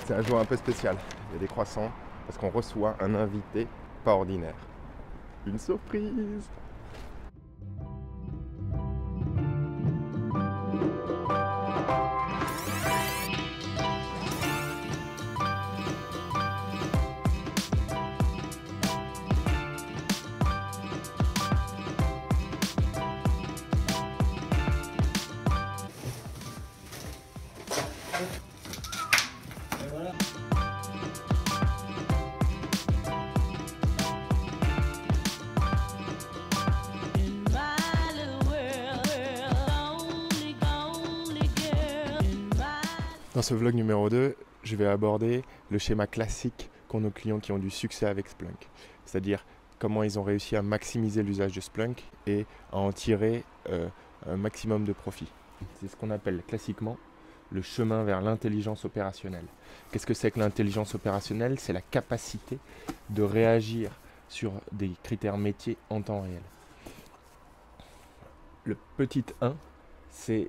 C'est un jour un peu spécial. Il y a des croissants parce qu'on reçoit un invité pas ordinaire. Une surprise! Dans ce vlog numéro 2, je vais aborder le schéma classique qu'ont nos clients qui ont du succès avec Splunk. C'est-à-dire comment ils ont réussi à maximiser l'usage de Splunk et à en tirer un maximum de profit. C'est ce qu'on appelle classiquement le chemin vers l'intelligence opérationnelle. Qu'est-ce que c'est que l'intelligence opérationnelle? C'est la capacité de réagir sur des critères métiers en temps réel. Le petit 1, c'est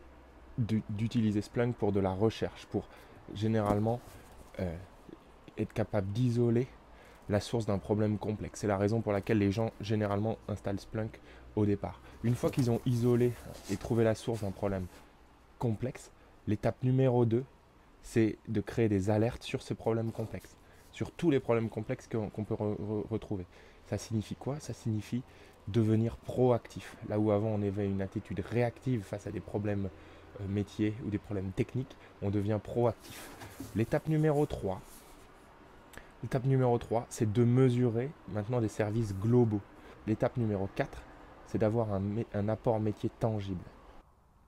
d'utiliser Splunk pour de la recherche, pour généralement être capable d'isoler la source d'un problème complexe. C'est la raison pour laquelle les gens généralement installent Splunk au départ. Une fois qu'ils ont isolé et trouvé la source d'un problème complexe, l'étape numéro 2, c'est de créer des alertes sur ces problèmes complexes, sur tous les problèmes complexes qu'on peut retrouver. Ça signifie quoi? Ça signifie devenir proactif. Là où avant on avait une attitude réactive face à des problèmes métiers ou des problèmes techniques, on devient proactif. L'étape numéro 3, c'est de mesurer maintenant des services globaux. L'étape numéro 4, c'est d'avoir un apport métier tangible.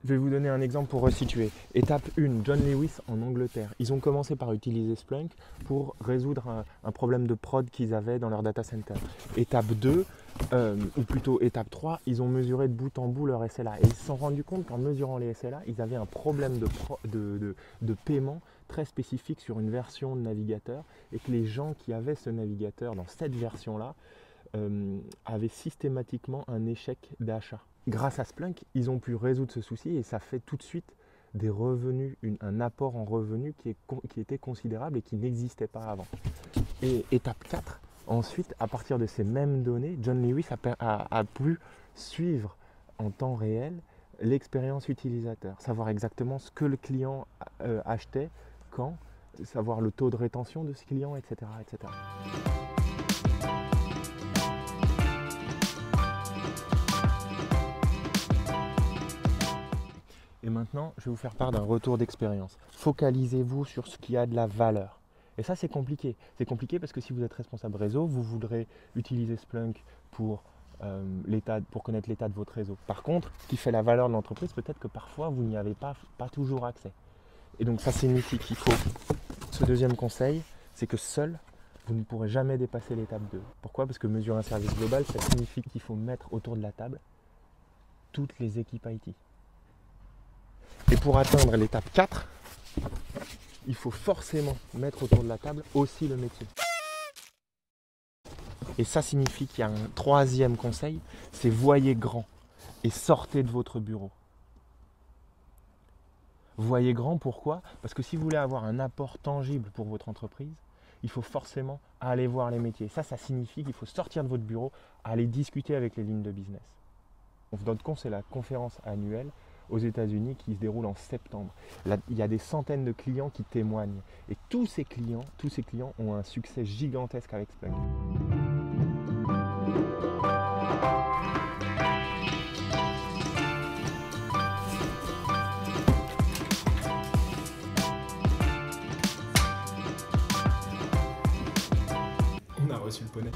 Je vais vous donner un exemple pour resituer. Étape 1, John Lewis en Angleterre. Ils ont commencé par utiliser Splunk pour résoudre un problème de prod qu'ils avaient dans leur data center. Étape 2, ou plutôt étape 3, ils ont mesuré de bout en bout leur SLA. Et ils se sont rendus compte qu'en mesurant les SLA, ils avaient un problème de paiement très spécifique sur une version de navigateur et que les gens qui avaient ce navigateur dans cette version-là avaient systématiquement un échec d'achat. Grâce à Splunk, ils ont pu résoudre ce souci et ça fait tout de suite des revenus, un apport en revenus qui était considérable et qui n'existait pas avant. Et étape 4, ensuite, à partir de ces mêmes données, John Lewis a pu suivre en temps réel l'expérience utilisateur, savoir exactement ce que le client achetait, quand, savoir le taux de rétention de ce client, etc. etc. Et maintenant, je vais vous faire part d'un retour d'expérience. Focalisez-vous sur ce qui a de la valeur. Et ça, c'est compliqué. C'est compliqué parce que si vous êtes responsable réseau, vous voudrez utiliser Splunk pour connaître l'état de votre réseau. Par contre, ce qui fait la valeur de l'entreprise, peut-être que parfois, vous n'y avez pas toujours accès. Et donc, ça signifie qu'il faut... Ce deuxième conseil, c'est que seul, vous ne pourrez jamais dépasser l'étape 2. Pourquoi? Parce que mesurer un service global, ça signifie qu'il faut mettre autour de la table toutes les équipes IT. Et pour atteindre l'étape 4, il faut forcément mettre autour de la table aussi le métier. Et ça signifie qu'il y a un troisième conseil, c'est voyez grand et sortez de votre bureau. Voyez grand, pourquoi? Parce que si vous voulez avoir un apport tangible pour votre entreprise, il faut forcément aller voir les métiers. Ça signifie qu'il faut sortir de votre bureau, aller discuter avec les lignes de business. Notre c'est la conférence annuelle aux États-Unis qui se déroule en septembre. Là, il y a des centaines de clients qui témoignent. Et tous ces clients ont un succès gigantesque avec Splunk. On a reçu le poney.